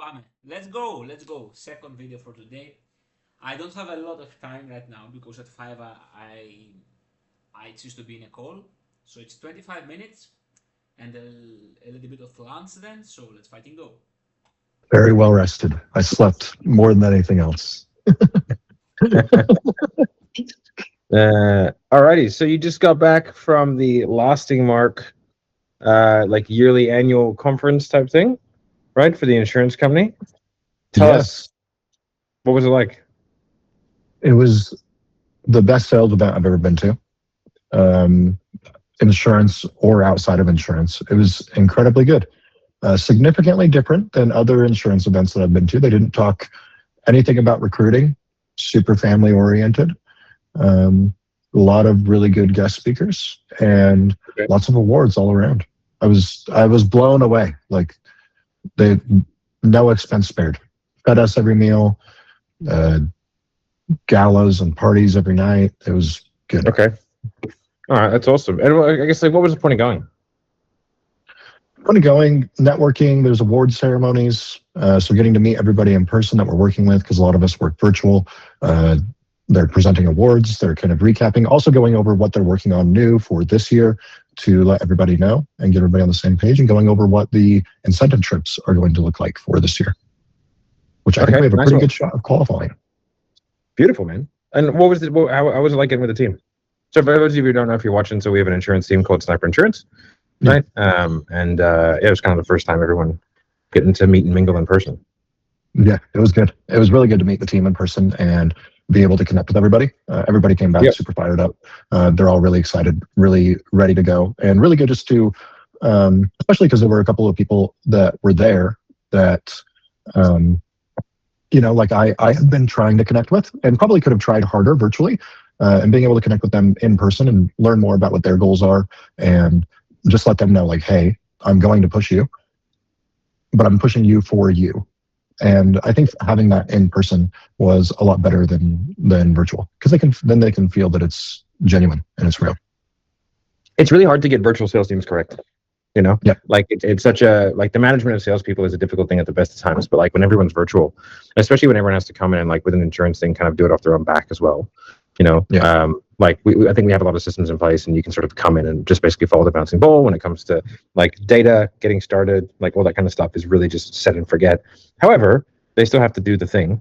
Fame. Let's go. Let's go. Second video for today. I don't have a lot of time right now because at 5 I choose to be in a call. So it's 25 minutes and a little bit of lunch then. So let's fighting go. Very well rested. I slept more than anything else. Alrighty, so you just got back from the Lasting Mark, like yearly annual conference type thing, right? For the insurance company. Tell us, what was it like? It was the best sales event I've ever been to. Insurance or outside of insurance. It was incredibly good. Significantly different than other insurance events that I've been to. They didn't talk anything about recruiting, super family oriented. A lot of really good guest speakers and lots of awards all around. I was blown away. Like they no expense spared. Fed us every meal, uh, galas and parties every night. It was good. Okay. All right, that's awesome. And I guess, like, what was the point of going? Going, networking, there's award ceremonies. So getting to meet everybody in person that we're working with, because a lot of us work virtual. They're presenting awards, they're kind of recapping, also going over what they're working on new for this year to let everybody know and get everybody on the same page, and going over what the incentive trips are going to look like for this year, which I think we have a pretty good shot of qualifying. Beautiful, man. And what was it? How was it like getting with the team? So for those of you who don't know, if you're watching, so we have an insurance team called Sniper Insurance, right? It was kind of the first time everyone getting to meet and mingle in person. Yeah, it was good. It was really good to meet the team in person and be able to connect with everybody. Everybody came back super fired up. They're all really excited, really ready to go, and really good just to, especially because there were a couple of people that were there that, like I have been trying to connect with and probably could have tried harder virtually, and being able to connect with them in person and learn more about what their goals are and just let them know, like, hey, I'm going to push you, but I'm pushing you for you. And I think having that in person was a lot better than virtual, because they can feel that it's genuine and it's real. It's really hard to get virtual sales teams correct. Like it's such a, like, the management of salespeople is a difficult thing at the best of times, but like when everyone's virtual, especially when everyone has to come in and, like, with an insurance thing, kind of do it off their own back as well. Like I think we have a lot of systems in place, and you can sort of come in and just basically follow the bouncing ball when it comes to, like, data getting started, like all that kind of stuff is really just set and forget. However, they still have to do the thing,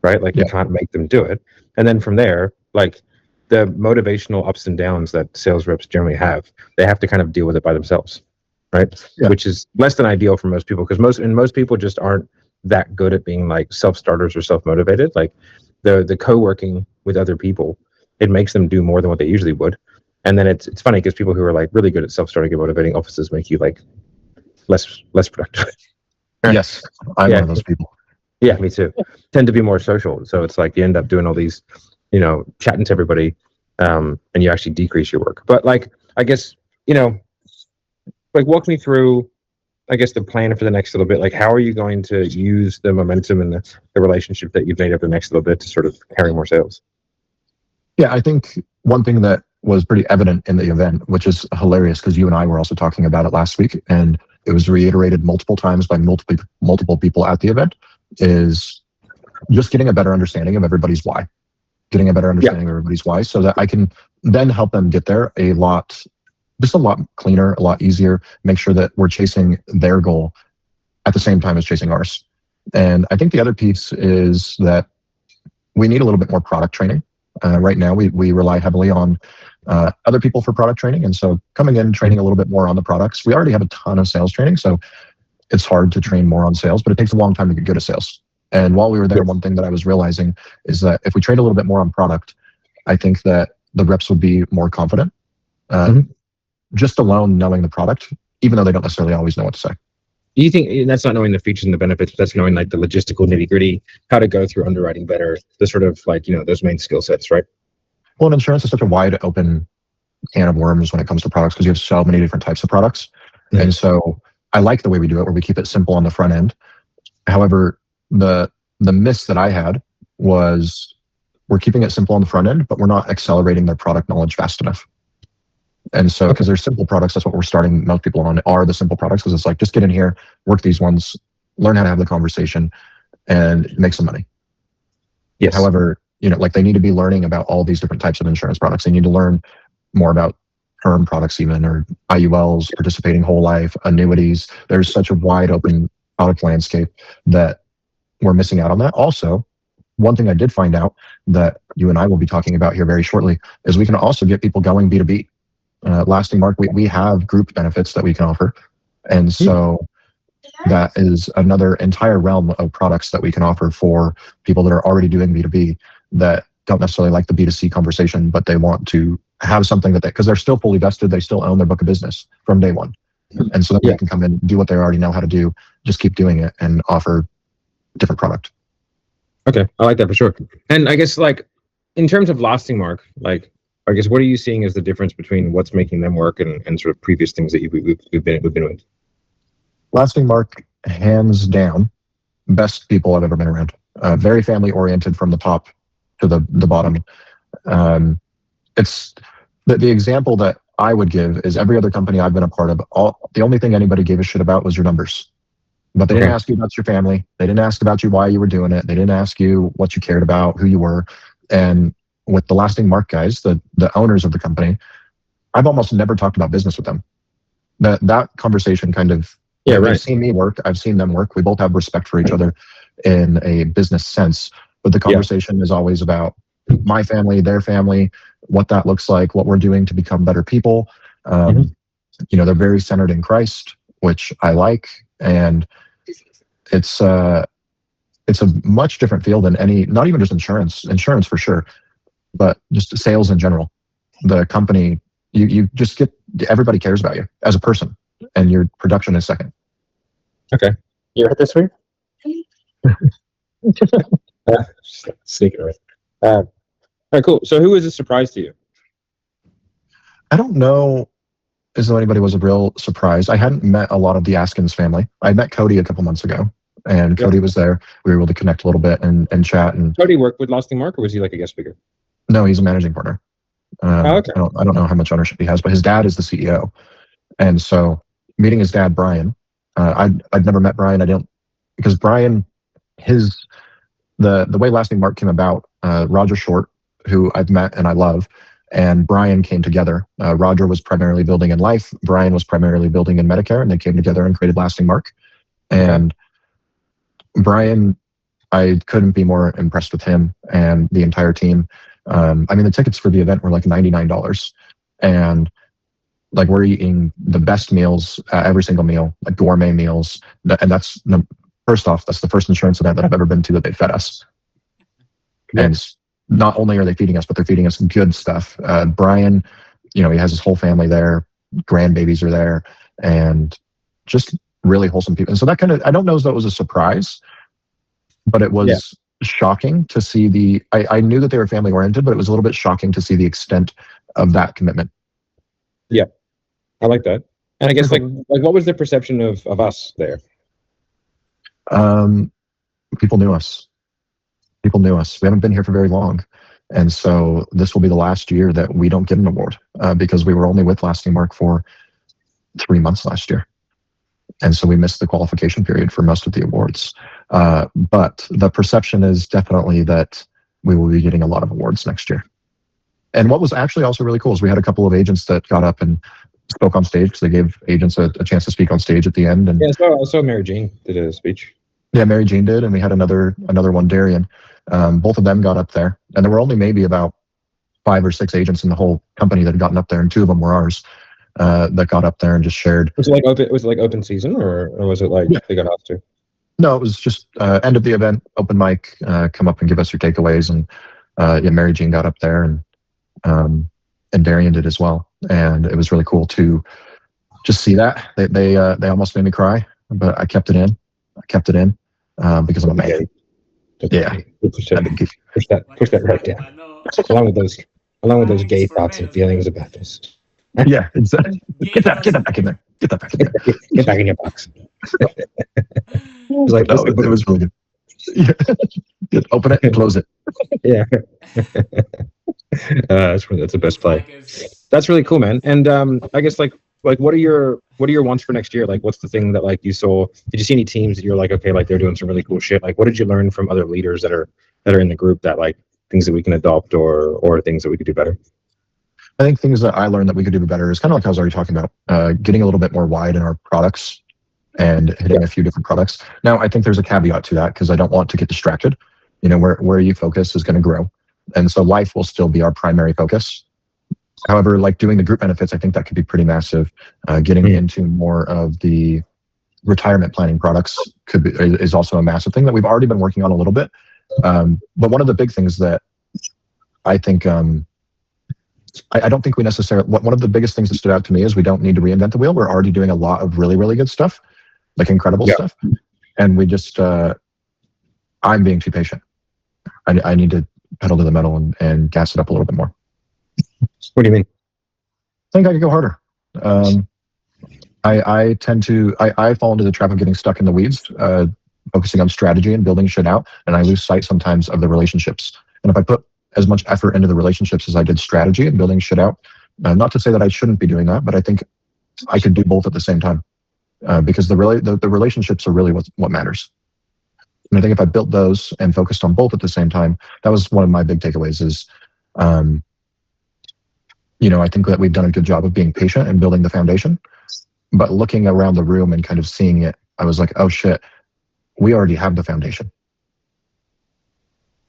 right? Like you can't make them do it. And then from there, like, the motivational ups and downs that sales reps generally have, they have to kind of deal with it by themselves, right? Which is less than ideal for most people, because most people just aren't that good at being, like, self-starters or self-motivated. Like the co-working with other people, it makes them do more than what they usually would. And then it's funny because people who are, like, really good at self-starting and motivating offices make you, like, less productive. Yes, I'm one of those people. Yeah, me too. Tend to be more social, so it's like you end up doing all these, chatting to everybody, and you actually decrease your work. But, like, I guess, like, walk me through, I guess, the plan for the next little bit. Like, how are you going to use the momentum and the relationship that you've made up the next little bit to sort of carry more sales? Yeah, I think one thing that was pretty evident in the event, which is hilarious because you and I were also talking about it last week, and it was reiterated multiple times by multiple people at the event, is just getting a better understanding of everybody's why. Getting a better understanding of everybody's why, so that I can then help them get there a lot cleaner, a lot easier, make sure that we're chasing their goal at the same time as chasing ours. And I think the other piece is that we need a little bit more product training. Right now, we rely heavily on other people for product training. And so coming in, training a little bit more on the products. We already have a ton of sales training, so it's hard to train more on sales, but it takes a long time to get good at sales. And while we were there, one thing that I was realizing is that if we trained a little bit more on product, I think that the reps would be more confident. Just alone knowing the product, even though they don't necessarily always know what to say. Do you think that's not knowing the features and the benefits, but that's knowing, like, the logistical nitty gritty, how to go through underwriting better, the sort of, like, those main skill sets, right? Well, insurance is such a wide open can of worms when it comes to products, because you have so many different types of products. And so I like the way we do it, where we keep it simple on the front end. However, the miss that I had was we're keeping it simple on the front end, but we're not accelerating their product knowledge fast enough. And so, because they're simple products, that's what we're starting most people on, are the simple products, because it's like, just get in here, work these ones, learn how to have the conversation, and make some money. Yes. However, like they need to be learning about all these different types of insurance products. They need to learn more about term products even, or IULs, participating whole life, annuities. There's such a wide open product landscape that we're missing out on that. Also, one thing I did find out that you and I will be talking about here very shortly is we can also get people going B2B. Lasting Mark, we have group benefits that we can offer. And so that is another entire realm of products that we can offer for people that are already doing B2B that don't necessarily like the B2C conversation, but they want to have something that because they're still fully vested, they still own their book of business from day one. And so that they can come in, do what they already know how to do, just keep doing it and offer different product. Okay, I like that for sure. And I guess like in terms of Lasting Mark, like I guess what are you seeing as the difference between what's making them work and sort of previous things that we've been with? Lasting Mark, hands down, best people I've ever been around. Very family oriented from the top to the bottom. It's the example that I would give is every other company I've been a part of. The only thing anybody gave a shit about was your numbers. But they didn't ask you about your family. They didn't ask about you why you were doing it. They didn't ask you what you cared about, who you were. And with the Lasting Mark guys, the owners of the company, I've almost never talked about business with them. That conversation kind of, they've seen me work. I've seen them work. We both have respect for each other in a business sense. But the conversation is always about my family, their family, what that looks like, what we're doing to become better people. They're very centered in Christ, which I like. And it's a much different field than not even just insurance for sure, but just sales in general. The company, you just everybody cares about you as a person, and your production is second. Okay, you heard this week? Sneaking away. All right, cool. So who is a surprise to you? I don't know as though anybody was a real surprise. I hadn't met a lot of the Askins family. I met Cody a couple months ago, and Cody was there. We were able to connect a little bit and chat. And Cody worked with Lasting Mark, or was he like a guest speaker? No, he's a managing partner. Okay. I don't know how much ownership he has, but his dad is the CEO. And so meeting his dad, Brian, I'd never met Brian. Because Brian, the way Lasting Mark came about, Roger Short, who I've met and I love, and Brian came together. Roger was primarily building in life. Brian was primarily building in Medicare, and they came together and created Lasting Mark. And Brian, I couldn't be more impressed with him and the entire team. The tickets for the event were like $99, and like we're eating the best meals, every single meal, like gourmet meals. And that's first off, that's the first insurance event that I've ever been to that they fed us. And not only are they feeding us, but they're feeding us good stuff. Brian, he has his whole family there, grandbabies are there, and just really wholesome people. And so that I don't know as though it was a surprise, but it was shocking to see I knew that they were family oriented, but it was a little bit shocking to see the extent of that commitment. Yeah, I like that. And I guess like what was the perception of us there? People knew us. We haven't been here for very long. And so this will be the last year that we don't get an award because we were only with Lasting Mark for 3 months last year. And so we missed the qualification period for most of the awards. But the perception is definitely that we will be getting a lot of awards next year. And what was actually also really cool is we had a couple of agents that got up and spoke on stage because they gave agents a chance to speak on stage at the end. And I saw Mary Jane did a speech. Yeah, Mary Jane did, and we had another one, Darian. Both of them got up there, and there were only maybe about 5 or 6 agents in the whole company that had gotten up there, and 2 of them were ours that got up there and just shared. Was it like open season, or was it like they got asked to? No, it was just end of the event, open mic, come up and give us your takeaways, and Mary Jane got up there, and Darian did as well, and it was really cool to just see that. They almost made me cry, but I kept it in. Because I'm a man. Yeah. Push that right down. Along with those gay thoughts and feelings about this. Yeah, exactly. Get that back in there. Get that back in there. Get back in your box. It was really good. Yeah. Open it and close it. Yeah. That's the best play. That's really cool, man. And I guess like like what are your wants for next year? Like, what's the thing that like you saw? Did you see any teams that you're like, okay, like they're doing some really cool shit? Like, what did you learn from other leaders that are in the group that like things that we can adopt or things that we could do better? I think things that I learned that we could do better is kind of like I was already talking about, getting a little bit more wide in our products and hitting a few different products. Now, I think there's a caveat to that because I don't want to get distracted. You know, where you focus is going to grow. And so life will still be our primary focus. However, like doing the group benefits, I think that could be pretty massive. Getting into more of the retirement planning products is also a massive thing that we've already been working on a little bit. But one of the big things that I think, I don't think we necessarily, one of the biggest things that stood out to me is we don't need to reinvent the wheel. We're already doing a lot of really, really good stuff, like incredible stuff. And we just, I'm being too patient. I need to pedal to the metal and gas it up a little bit more. What do you mean? I think I could go harder. I tend to, I fall into the trap of getting stuck in the weeds, focusing on strategy and building shit out. And I lose sight sometimes of the relationships. And if I put as much effort into the relationships as I did strategy and building shit out, not to say that I shouldn't be doing that, but I think I could do both at the same time, because the relationships are really what matters. And I think if I built those and focused on both at the same time, that was one of my big takeaways is, you know, I think that we've done a good job of being patient and building the foundation, but looking around the room and kind of seeing it, I was like, oh shit, we already have the foundation.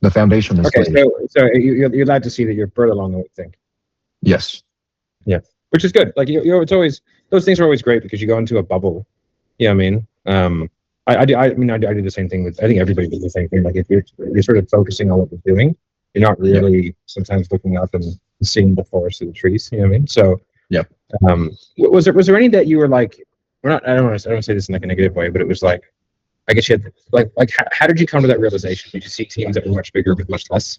The foundation is okay. So you're glad to see that you're further along than we think. Yes. Yeah, which is good. Like, you know, it's always, those things are always great because you go into a bubble. You know what I mean? I do the same thing with, I think everybody does the same thing. Like if you're sort of focusing on what you're doing, you're not really sometimes looking up and seeing the forest of the trees. You know what I mean? So was there any that you were like, I don't want to say this in like a negative way, but it was like, I guess you had like how did you come to that realization? Did you see teams that were much bigger with much less?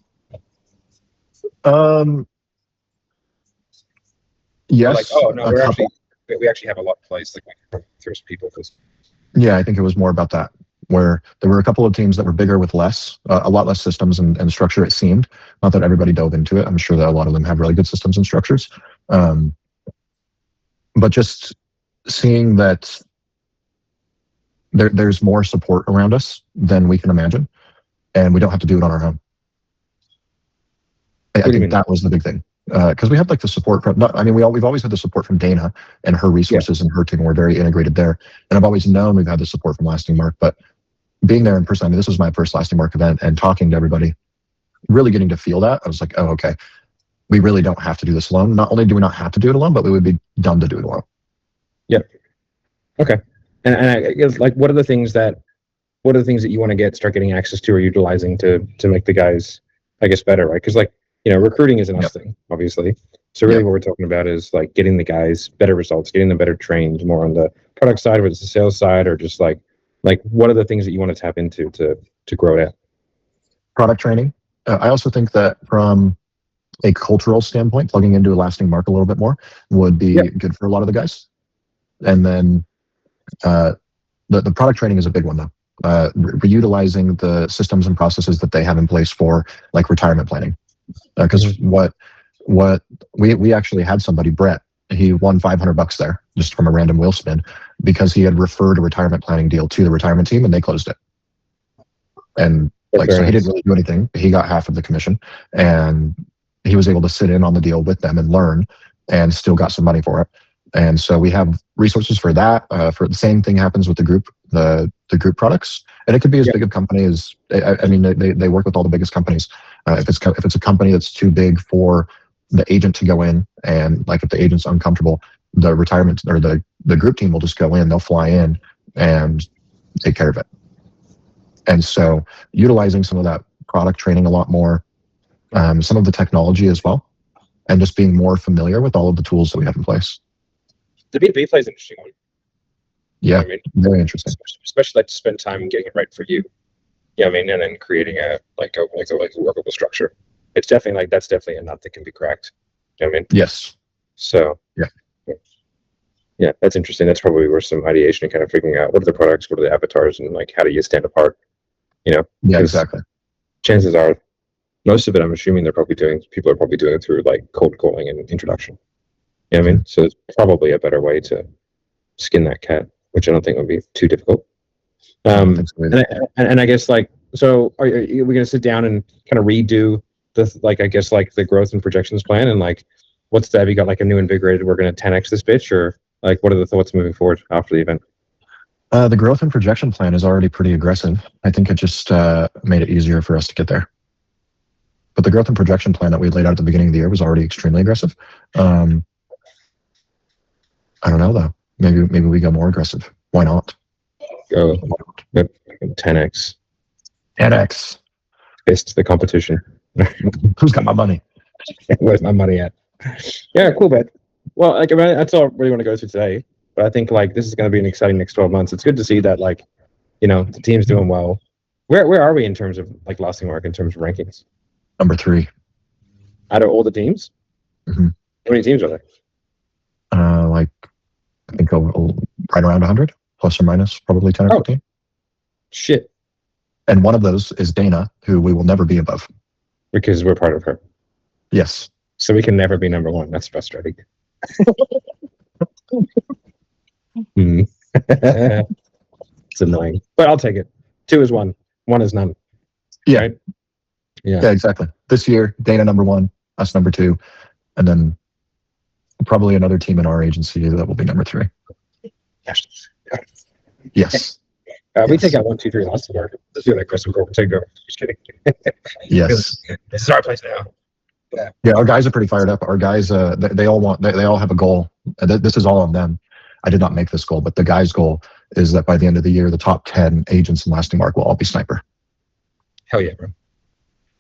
Yes. Like, oh no, we actually have a lot of place. Like first people. Yeah, I think it was more about that, where there were a couple of teams that were bigger with less, a lot less systems and structure, it seemed. Not that everybody dove into it. I'm sure that a lot of them have really good systems and structures. But just seeing that there's more support around us than we can imagine, and we don't have to do it on our own. I think that was the big thing. Because we had like the support from, we've always had the support from Dana and her resources and her team. We're very integrated there. And I've always known we've had the support from Lasting Mark, but being there in person, I mean, this was my first Lasting Mark event and talking to everybody, really getting to feel that. I was like, oh, okay, we really don't have to do this alone. Not only do we not have to do it alone, but we would be dumb to do it alone. Yep. Okay. And I guess, like, what are the things that you want to start getting access to or utilizing to make the guys, I guess, better, right? Because like, you know, recruiting is an us thing, obviously. So really what we're talking about is like getting the guys better results, getting them better trained more on the product side, whether it's the sales side or just like what are the things that you want to tap into to grow it out? Product training. I also think that from a cultural standpoint, plugging into a Lasting Mark a little bit more would be good for a lot of the guys. And then the product training is a big one though. Reutilizing the systems and processes that they have in place for like retirement planning. Because what we actually had somebody, Brett, he won $500 there just from a random wheel spin because he had referred a retirement planning deal to the retirement team and they closed it. And like, so he didn't really do anything. He got half of the commission and he was able to sit in on the deal with them and learn and still got some money for it. And so we have resources for that. For the same thing happens with the group products, and it could be as big a company as I mean they work with all the biggest companies. If it's a company that's too big for the agent to go in, and like if the agent's uncomfortable, the retirement or the group team will just go in. They'll fly in and take care of it. And so utilizing some of that product training a lot more, some of the technology as well, and just being more familiar with all of the tools that we have in place. The B2B play is an interesting one. Yeah, very interesting. Especially like to spend time getting it right for you. Yeah, I mean, and then creating a workable structure. It's definitely that's definitely a nut that can be cracked. You know what I mean? Yes. So yeah, that's interesting. That's probably where some ideation and kind of figuring out what are the products, what are the avatars, and like how do you stand apart. You know? Yeah, exactly. Chances are, most of it, I'm assuming people are probably doing it through like cold calling and introduction. You know what I mean? So it's probably a better way to skin that cat, which I don't think would be too difficult. I don't think so either. And I guess like, so are we going to sit down and kind of redo the, like, I guess like the growth and projections plan, and like, what's that? Have you got like a new invigorated, we're going to 10x this bitch, or like, what are the thoughts moving forward after the event? The growth and projection plan is already pretty aggressive. I think it just made it easier for us to get there. But the growth and projection plan that we laid out at the beginning of the year was already extremely aggressive. I don't know though. Maybe we go more aggressive. Why not? Go 10x. 10x. Fist the competition. Who's got my money? Where's my money at? Yeah, cool, bet. Well, like, I mean, that's all I really want to go through today. But I think like this is going to be an exciting next 12 months. It's good to see that like, you know, the team's doing well. Where are we in terms of like lasting work, in terms of rankings? Number 3. Out of all the teams? Mhm. How many teams are there? Like I think right around 100, plus or minus, probably 10 or 15. Shit. And one of those is Dana, who we will never be above. Because we're part of her. Yes. So we can never be number one. That's frustrating. It's annoying. But I'll take it. 2 is 1. 1 is none. Yeah. Right? Yeah. Yeah, exactly. This year, Dana number 1, us number 2, and then probably another team in our agency that will be number 3. Yes. We take out 1, 2, 3 lots of work. Let's do that, Chris. We'll take over. Just kidding. Yes. This is our place now. Yeah, our guys are pretty fired up. Our guys, they all have a goal. This is all on them. I did not make this goal, but the guys' goal is that by the end of the year, the top 10 agents in Lasting Mark will all be sniper. Hell yeah, bro.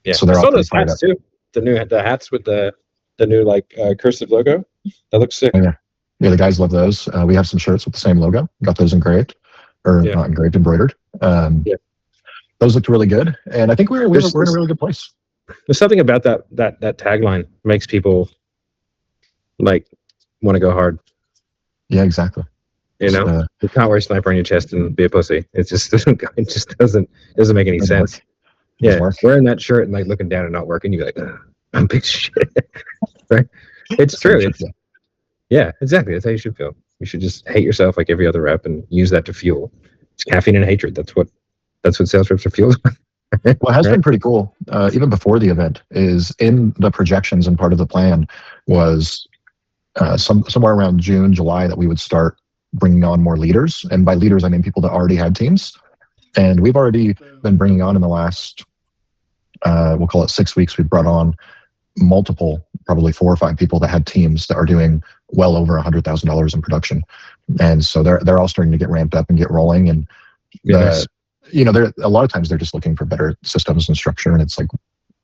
Yeah. So they're all those fired hats up. too. The hats with the new like cursive logo. That looks sick. Oh, yeah. Yeah, the guys love those. We have some shirts with the same logo. Got those engraved, or not engraved, embroidered. Those looked really good, and I think we're in a really good place. There's something about that tagline makes people like want to go hard. Yeah, exactly. You know, you can't wear a sniper on your chest and be a pussy. It just doesn't make any sense. Yeah, wearing that shirt and like looking down and not working, you're like, I'm big shit. Right? It's true. Yeah, exactly. That's how you should feel. You should just hate yourself like every other rep and use that to fuel. It's caffeine and hatred. That's what sales reps are fueled. What has been pretty cool, even before the event, is in the projections, and part of the plan was somewhere around June, July, that we would start bringing on more leaders. And by leaders, I mean people that already had teams. And we've already been bringing on in the last, we'll call it 6 weeks, we've brought on multiple, probably 4 or 5 people that had teams that are doing well over $100,000 in production. And so they're all starting to get ramped up and get rolling. And they're a lot of times they're just looking for better systems and structure. And it's like,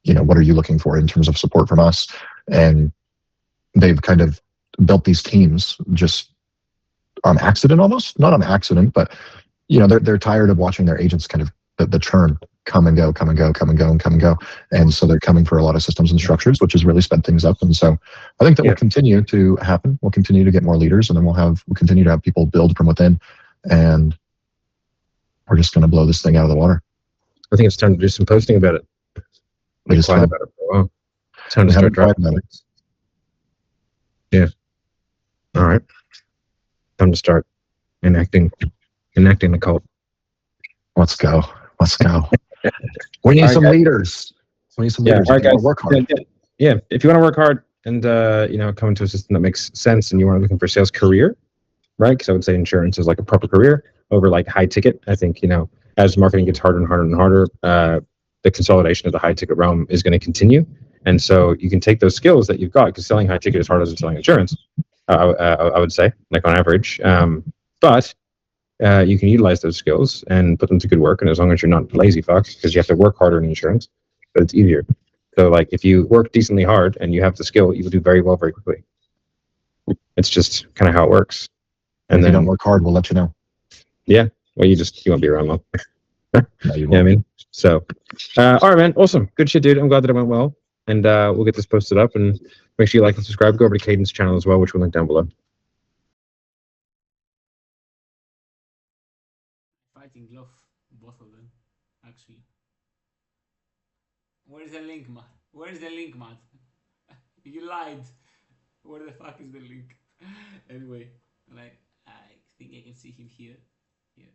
what are you looking for in terms of support from us? And they've kind of built these teams just on accident, almost not on accident, but they're tired of watching their agents kind of the churn come and go. And so they're coming for a lot of systems and structures, which has really sped things up. And so I think that will continue to happen. We'll continue to get more leaders, and then we'll continue to have people build from within, and we're just going to blow this thing out of the water. I think it's time to do some posting about it. It is time. About it for a while. Time to start dropping it. Yeah. All right. Time to start enacting the cult. Let's go. We need some leaders. We need some leaders. All right, guys. Work hard. Yeah. If you want to work hard and come into a system that makes sense, and you are looking for a sales career, right? Because I would say insurance is like a proper career over like high ticket. I think as marketing gets harder and harder and harder, the consolidation of the high ticket realm is going to continue. And so you can take those skills that you've got, because selling high ticket is harder than selling insurance. I would say, like on average, but you can utilize those skills and put them to good work. And as long as you're not lazy fucks, because you have to work harder in insurance, but it's easier. So like if you work decently hard and you have the skill, you will do very well very quickly. It's just kind of how it works. And if then you don't work hard, we'll let you know. Yeah, well, you won't be around long. No, you won't. Yeah, I mean, so all right, man, awesome, good shit, dude. I'm glad that it went well, and we'll get this posted up, and make sure you like and subscribe. Go over to Caden's channel as well, which we'll link down below. Fighting glove, both of them, actually. Where's the link, Matt? You lied. Where the fuck is the link? Anyway, like I think I can see him here. Here.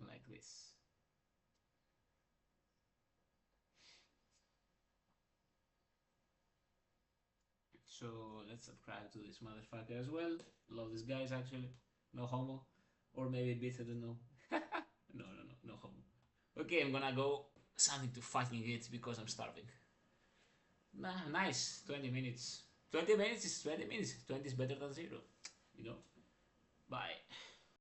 Like this. So let's subscribe to this motherfucker as well. Love these guys actually. No homo. Or maybe a bit, I don't know. No homo. Okay, I'm gonna go something to fucking eat because I'm starving. Nah, nice. 20 minutes. 20 minutes is 20 minutes. 20 is better than 0. You know? Bye.